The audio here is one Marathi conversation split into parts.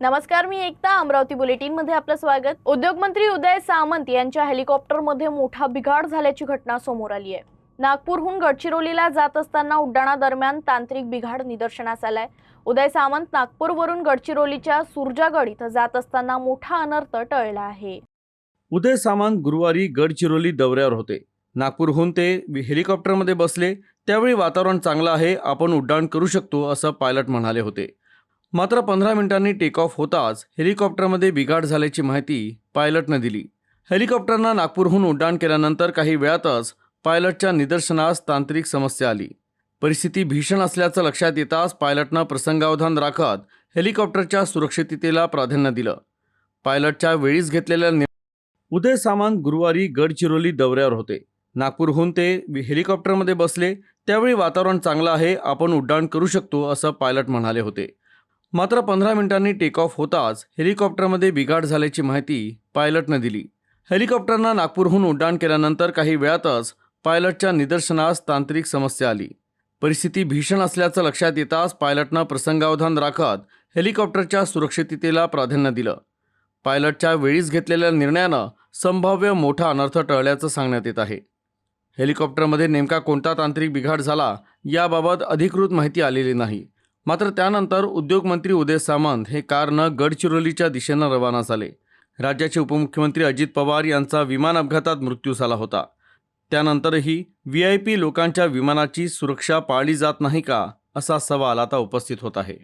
नमस्कार, मी एकता. अमरावती बुलेटिन मध्ये आपलं स्वागत. उद्योग मंत्री उदय सामंत यांच्या हेलिकॉप्टरमध्ये मोठा बिघाड झाल्याची घटना समोर आली आहे. नागपूरहून गडचिरोलीला जात असताना उड्डाणादरम्यान तांत्रिक बिघाड निदर्शनास आलाय. उदय सामंत नागपूरवरून गडचिरोलीच्या सुरजागड इथं जात असताना मोठा अनर्थ टळला आहे. उदय सामंत गुरुवारी गडचिरोली दौऱ्यावर होते. नागपूरहून ते हेलिकॉप्टरमध्ये बसले. त्यावेळी वातावरण चांगलं आहे, आपण उड्डाण करू शकतो असं पायलट म्हणाले होते. मात्र 15 मिनिटांनी टेक ऑफ होताच हेलिकॉप्टरमध्ये बिघाड झाल्याची माहिती पायलटनं दिली. हेलिकॉप्टरनं नागपूरहून उड्डाण केल्यानंतर काही वेळातच पायलटच्या निदर्शनास तांत्रिक समस्या आली. परिस्थिती भीषण असल्याचं लक्षात येताच पायलटनं प्रसंगावधान राखत हेलिकॉप्टरच्या सुरक्षिततेला प्राधान्य दिलं. पायलटच्या वेळीच घेतलेल्या उदय सामंत गुरुवारी गडचिरोली दौऱ्यावर होते. नागपूरहून ते हेलिकॉप्टरमध्ये बसले. त्यावेळी वातावरण चांगलं आहे, आपण उड्डाण करू शकतो असं पायलट म्हणाले होते. मात्र 15 मिनिटांनी टेक ऑफ होताच हेलिकॉप्टरमध्ये बिघाड झाल्याची माहिती पायलटनं दिली. हेलिकॉप्टरनं नागपूरहून उड्डाण केल्यानंतर काही वेळातच पायलटच्या निदर्शनास तांत्रिक समस्या आली. परिस्थिती भीषण असल्याचं लक्षात येताच पायलटनं प्रसंगावधान राखत हेलिकॉप्टरच्या सुरक्षिततेला प्राधान्य दिलं. पायलटच्या वेळीच घेतलेल्या निर्णयानं संभाव्य मोठा अनर्थ टळल्याचं सांगण्यात येत आहे. हेलिकॉप्टरमध्ये नेमका कोणता तांत्रिक बिघाड झाला याबाबत अधिकृत माहिती आलेली नाही. मात्र त्यानंतर उद्योगमंत्री उदय सामंत हे कारनं गडचिरोलीच्या दिशेनं रवाना झाले. राज्याचे उपमुख्यमंत्री अजित पवार यांचा विमान अपघातात मृत्यू झाला होता. त्यानंतरही VIP लोकांच्या विमानाची सुरक्षा पाळली जात नाही का, असा सवाल आता उपस्थित होत आहे.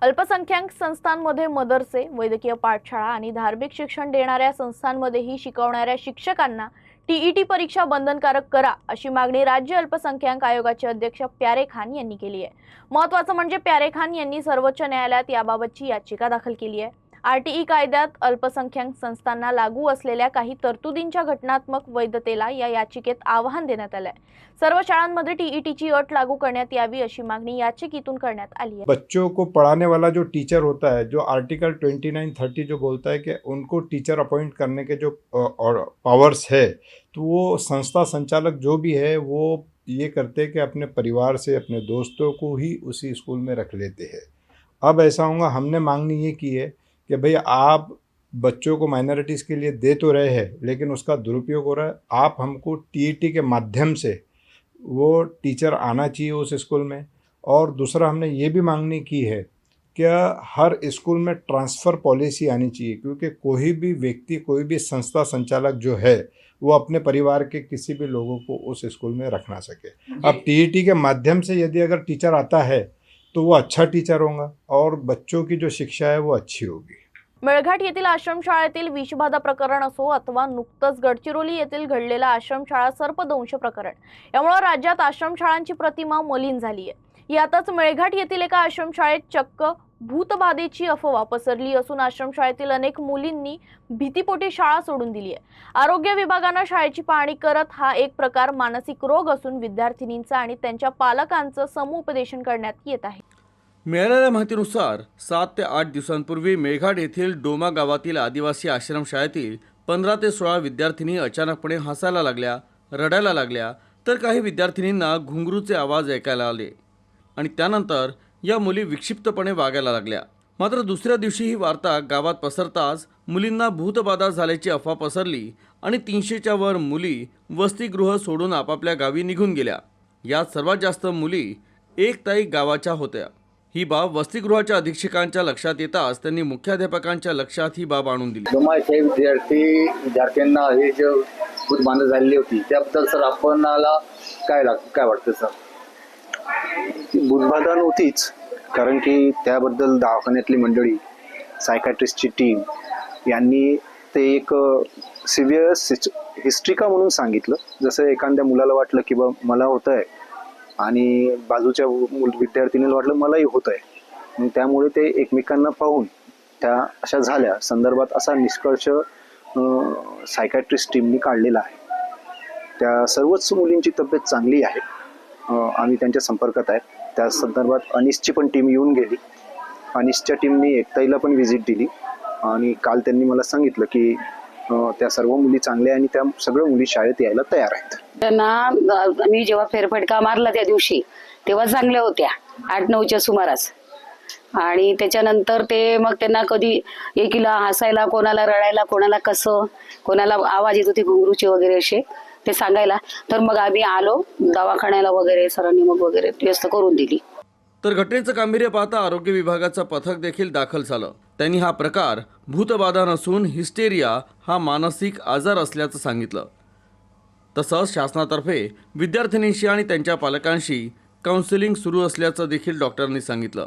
अल्पसंख्याक संस्थांमध्ये मदरसे, वैद्यकीय पाठशाळा आणि धार्मिक शिक्षण देणाऱ्या संस्थांमध्येही शिकवणाऱ्या शिक्षकांना TET परीक्षा बंधनकारक करा, अशी मागणी राज्य अल्पसंख्याक आयोगाचे अध्यक्ष प्यारे खान यांनी केली आहे. महत्त्वाचं म्हणजे प्यारे खान यांनी सर्वोच्च न्यायालयात याबाबतची याचिका दाखल केली आहे. RTE कायद्यात अल्पसंख्याक संस्थांना लागू असलेल्या काही तरतुदींच्या घटनात्मक वैधतेला या याचिकेत आव्हान देण्यात आलंय. सर्व शाळांमध्ये TET ची अट लागू करण्यात यावी, अशी मागणी याचिकेतून करण्यात आली है. बच्चों को पढ़ाने वाला जो टीचर होता है, जो आर्टिकल 29-30 जो बोलता है कि उनको टीचर अपॉइंट करने के जो पावर्स है, तो वो संस्था संचालक जो भी है वो ये करते हैं कि अपने परिवार से, अपने दोस्तों को ही उसी स्कूल में रख लेते हैं. अब ऐसा होगा, हमने मांगनी ये की है कि भाई आप बच्चों को माइनॉरिटीज़ के लिए दे तो रहे हैं, लेकिन उसका दुरुपयोग हो रहा है. आप हमको TET के माध्यम से वो टीचर आना चाहिए उस स्कूल में. और दूसरा हमने ये भी मांगनी की है कि हर स्कूल में ट्रांसफ़र पॉलिसी आनी चाहिए, क्योंकि कोई भी व्यक्ति, कोई भी संस्था संचालक जो है, वो अपने परिवार के किसी भी लोगों को उस स्कूल में रख ना सके. अब TET के माध्यम से यदि अगर टीचर आता है तो वो अच्छा टीचर होगा और बच्चों की जो शिक्षा है वो अच्छी होगी. मेळघाट येथील आश्रमशाळेतील विषबाधा प्रकरण असो अथवा नुकतंच गडचिरोली येथील घडलेला आश्रमशाळा सर्पदंश प्रकरण, यामुळे राज्यात आश्रमशाळांची प्रतिमा मलिन झाली आहे. यातच मेळघाट येथील एका आश्रमशाळेत चक्क भूतबाधेची अफवा पसरली असून आश्रमशाळेतील अनेक मुलींनी भीतीपोटी शाळा सोडून दिली आहे. आरोग्य विभागानं शाळेची पाहणी करत हा एक प्रकार मानसिक रोग असून विद्यार्थिनींचा आणि त्यांच्या पालकांचं समुपदेशन करण्यात येत आहे. मिळालेल्या माहितीनुसार 7 ते 8 दिवसांपूर्वी मेळघाट येथील डोमा गावातील आदिवासी आश्रमशाळेतील 15 ते 16 विद्यार्थिनी अचानकपणे हसायला लागल्या, रडायला लागल्या, तर काही विद्यार्थिनींना घुंगरूचे आवाज ऐकायला आले आणि त्यानंतर या मुली विक्षिप्तपणे वागायला लागल्या. मात्र दुसऱ्या दिवशी ही वार्ता गावात पसरताच मुलींना भूतबाधा झाल्याची अफवा पसरली आणि 300च्या वर मुली वसतिगृह सोडून आपापल्या गावी निघून गेल्या. यात सर्वात जास्त मुली एकताई गावाच्या होत्या. ही बाब वसतिगृहाच्या अधीक्षकांच्या लक्षात येताच त्यांनी मुख्याध्यापकांच्या लक्षात ही बाब आणून दिली. विद्यार्थ्यांना हे जे भूतबाधा झालेली होती त्याबद्दल सर आपणाला काय वाटतं सर? भूतबाधा नव्हतीच, कारण की त्याबद्दल दवाखान्यातली मंडळी, सायकॅट्रिस्टची टीम यांनी ते एक सिव्हिअर हिस्ट्रिका म्हणून सांगितलं. जसं एखाद्या मुलाला वाटलं की बा मला होतं आहे आणि बाजूच्या विद्यार्थिनीला वाटलं मलाही होत आहे, त्यामुळे ते एकमेकांना पाहून त्या अशा झाल्या संदर्भात असा निष्कर्ष सायकॅट्रिस्ट टीमनी काढलेला आहे. त्या सर्वच मुलींची तब्येत चांगली आहे, आम्ही त्यांच्या संपर्कात आहे. त्या संदर्भात अनिसची पण टीम येऊन गेली. अनिसच्या टीमनी एकताईला पण व्हिजिट दिली आणि काल त्यांनी मला सांगितलं की त्या सर्व मुली चांगल्या आणि त्या सगळ्या मुली शाळेत यायला तयार आहेत. त्यांना मी जेव्हा फेरफटका मारला त्या दिवशी तेव्हा चांगल्या होत्या 8-9च्या सुमारास, आणि त्याच्यानंतर ते मग त्यांना कधी एकीला हसायला, कोणाला रडायला, कोणाला कसं, कोणाला आवाज येत होते घुंगरूचे वगैरे असे ते सांगायला. तर मग आम्ही आलो दवाखान्याला वगैरे, सरांनी मग वगैरे व्यवस्था करून दिली. तर घटनेचं गांभीर्य पाहता आरोग्य विभागाचं पथक देखील दाखल झालं. त्यांनी हा प्रकार भूतबाधा नसून हिस्टेरिया हा मानसिक आजार असल्याचं सांगितलं. तसंच शासनातर्फे विद्यार्थिनींशी आणि त्यांच्या पालकांशी काउन्सिलिंग सुरू असल्याचं देखील डॉक्टरांनी सांगितलं.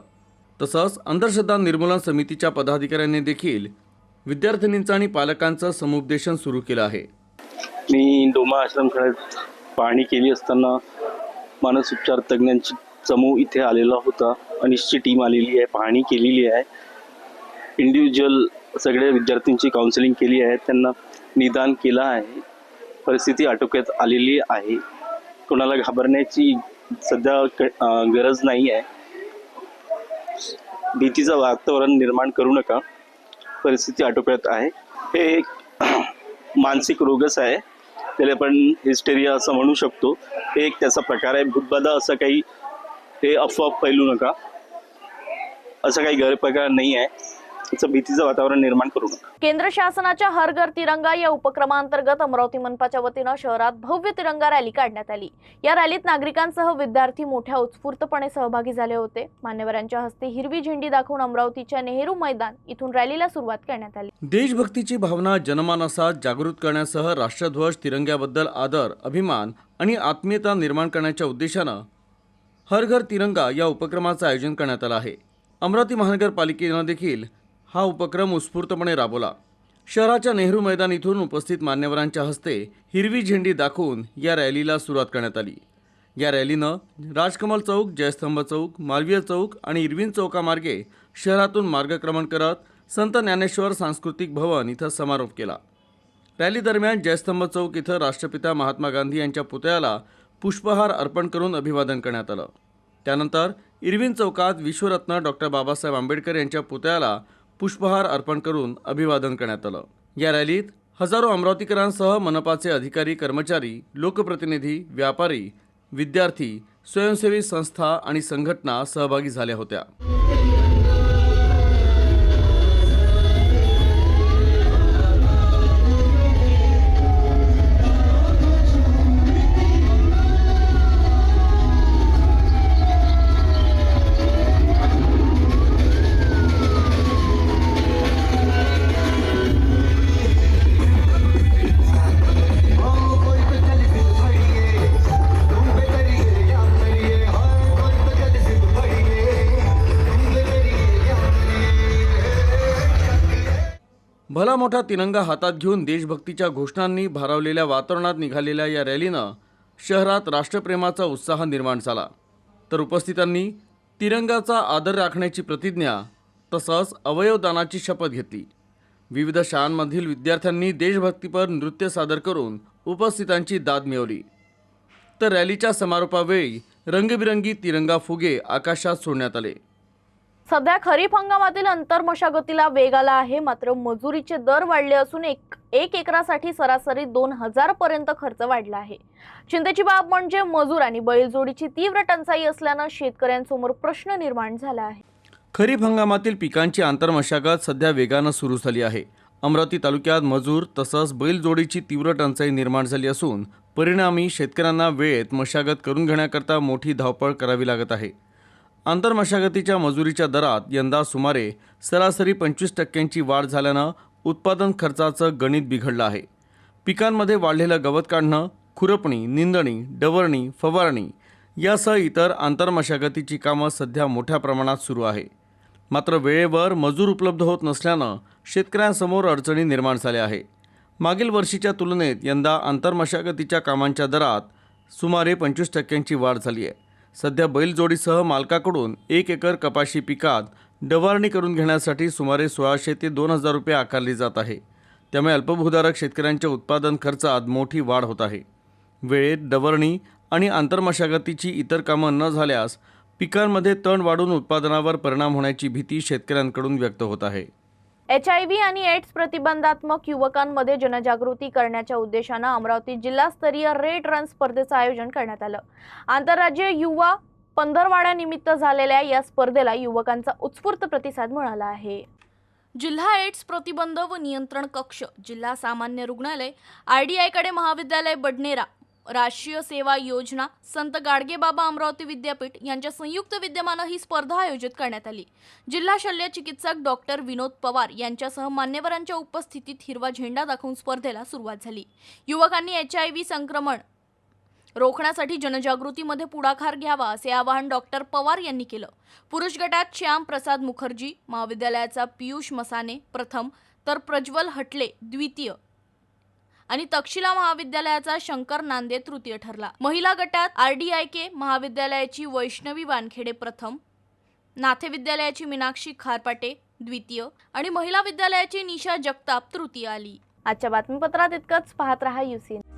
तसंच अंधश्रद्धा निर्मूलन समितीच्या पदाधिकाऱ्यांनी देखील विद्यार्थिनींचं आणि पालकांचं समुपदेशन सुरू केलं आहे. मी डोमा आश्रमशाळेत पाहणी केली असताना मानसोपचार तज्ज्ञांची समूह इथे आलेला होता. अनिशची टीम आलेली आहे, पाहणी केलेली आहे. इंडिव्हिज्युअल सगळ्या विद्यार्थ्यांची काउन्सिलिंग केली आहे, त्यांना निदान केलं आहे. परिस्थिती आटोक्यात आलेली आहे. कोणाला घाबरण्याची सध्या गरज नाही आहे. भीतीचं वातावरण निर्माण करू नका. परिस्थिती आटोक्यात आहे. हे एक मानसिक रोगच आहे, त्याला आपण हिस्टेरिया असं म्हणू शकतो. हे एक त्याचा प्रकार आहे. भूतबाधा असं काही हे अफवा फैलू नका. असं काही गैरप्रकार नाही आहे. त्याचं भीतीचं वातावरण निर्माण करू नका. केंद्र शासनाच्या हर घर तिरंगा या उपक्रमांतर्गत अमरावती मनपाच्या वतीनं शहरात भव्य तिरंगा रॅली काढण्यात आली. या रॅलीत नागरिकांसह विद्यार्थी मोठ्या उत्स्फूर्तपणे सहभागी झाले होते. मान्यवरांच्या हस्ते हिरवी झेंडी दाखवून अमरावतीच्या नेहरू मैदान इथून रॅलीला सुरुवात करण्यात आली. देशभक्तीची भावना जनमानसात जागृत करण्यासह राष्ट्रध्वज, तिरंग्याबद्दल आदर, अभिमान आणि आत्मीयता निर्माण करण्याच्या उद्देशानं हर घर तिरंगा या उपक्रमाचं आयोजन करण्यात आलं आहे. अमरावती महानगरपालिकेनं देखील हा उपक्रम उत्स्फूर्तपणे राबवला. शहराच्या नेहरू मैदान इथून उपस्थित मान्यवरांच्या हस्ते हिरवी झेंडी दाखवून या रॅलीला सुरुवात करण्यात आली. या रॅलीनं राजकमल चौक, जयस्तंभ चौक, मालवीय चौक आणि इरविन चौकामार्गे शहरातून मार्गक्रमण करत संत ज्ञानेश्वर सांस्कृतिक भवन इथं समारोप केला. रॅली दरम्यान जयस्तंभ चौक इथं राष्ट्रपिता महात्मा गांधी यांच्या पुतळ्याला पुष्पहार अर्पण करून अभिवादन करण्यात आलं. त्यानंतर इरविन चौकात विश्वरत्न डॉक्टर बाबासाहेब आंबेडकर यांच्या पुतळ्याला पुष्पहार अर्पण करून अभिवादन करण्यात आलं. या रॅलीत हजारो अमरावतीकरांसह मनपाचे अधिकारी, कर्मचारी, लोकप्रतिनिधी, व्यापारी, विद्यार्थी, स्वयंसेवी संस्था आणि संघटना सहभागी झाल्या होत्या. भला मोठा तिरंगा हातात घेऊन देशभक्तीच्या घोषणांनी भारावलेल्या वातावरणात निघालेल्या या रॅलीनं शहरात राष्ट्रप्रेमाचा उत्साह निर्माण झाला. तर उपस्थितांनी तिरंगाचा आदर राखण्याची प्रतिज्ञा तसंच अवयवदानाची शपथ घेतली. विविध शाळांमधील विद्यार्थ्यांनी देशभक्तीपर नृत्य सादर करून उपस्थितांची दाद मिळवली. तर रॅलीच्या समारोपावेळी रंगबिरंगी तिरंगा फुगे आकाशात सोडण्यात आले. सध्या खरीप हंगामातील अंतर्मशागतीला वेग आला आहे. मात्र मजुरीचे दर वाढले असून एक एकरासाठी सरासरी 2000 पर्यंत खर्च वाढला आहे. चिंतेची बाब म्हणजे मजूर आणि बैलजोडीची तीव्र टंचाई असल्यानं शेतकऱ्यांसमोर प्रश्न निर्माण झाला आहे. खरीप हंगामातील पिकांची आंतरमशागत सध्या वेगानं सुरू झाली आहे. अमरावती तालुक्यात मजूर तसंच बैलजोडीची तीव्र टंचाई निर्माण झाली असून परिणामी शेतकऱ्यांना वेळेत मशागत करून घेण्याकरता मोठी धावपळ करावी लागत आहे. आंतरमशागतीच्या मजुरीच्या दरात यंदा सुमारे सरासरी 25% वाढ झाल्यानं उत्पादन खर्चाचं गणित बिघडलं आहे. पिकांमध्ये वाढलेलं गवत काढणं, खुरपणी, निंदणी, डवरणी, फवारणी यासह इतर आंतरमशागतीची कामं सध्या मोठ्या प्रमाणात सुरू आहे. मात्र वेळेवर मजूर उपलब्ध होत नसल्यानं शेतकऱ्यांसमोर अडचणी निर्माण झाल्या आहे. मागील वर्षीच्या तुलनेत यंदा आंतरमशागतीच्या कामांच्या दरात सुमारे 25% वाढ झाली आहे. सध्या बैलजोडीसह मालकाकडून 1 एकर कपाशी पिकात डवारणी करून घेण्यासाठी सुमारे 1600 ते 2000 रुपये आकारली जात आहे. त्यामुळे अल्पभूधारक शेतकऱ्यांच्या उत्पादन खर्चात मोठी वाढ होत आहे. वेळेत डवरणी आणि आंतरमशागतीची इतर कामं न झाल्यास पिकांमध्ये तण वाढून उत्पादनावर परिणाम होण्याची भीती शेतकऱ्यांकडून व्यक्त होत आहे. HIV आणि एड्स प्रतिबंधात्मक युवकांमध्ये जनजागृती करण्याच्या उद्देशानं अमरावती जिल्हास्तरीय रेड रन स्पर्धेचं आयोजन करण्यात आलं. आंतरराज्य युवा पंधरवाड्यानिमित्त झालेल्या या स्पर्धेला युवकांचा उत्स्फूर्त प्रतिसाद मिळाला आहे. जिल्हा एड्स प्रतिबंध व नियंत्रण कक्ष, जिल्हा सामान्य रुग्णालय, RDI महाविद्यालय बडनेरा, राष्ट्रीय सेवा योजना, संत गाडगेबाबा अमरावती विद्यापीठ यांच्या संयुक्त विद्यमाने ही स्पर्धा आयोजित करण्यात आली. जिल्हा शल्य चिकित्सक डॉक्टर विनोद पवार यांच्यासह मान्यवरांच्या उपस्थितीत हिरवा झेंडा दाखवून स्पर्धेला सुरुवात झाली. युवकांनी HIV संक्रमण रोखण्यासाठी जनजागृतीमध्ये पुढाकार घ्यावा असे आवाहन डॉक्टर पवार यांनी केलं. पुरुष गटात श्याम प्रसाद मुखर्जी महाविद्यालयाचा पियुष मसाने प्रथम, तर प्रज्वल हटले द्वितीय आणि तक्षशिला महाविद्यालयाचा शंकर नांदे तृतीय ठरला. महिला गटात RDIK महाविद्यालयाची वैष्णवी वानखेडे प्रथम, नाथे विद्यालयाची मीनाक्षी खारपाटे द्वितीय आणि महिला विद्यालयाची निशा जगताप तृतीय आली. आजच्या बातमीपत्रात इतकंच. पाहत रहा UC.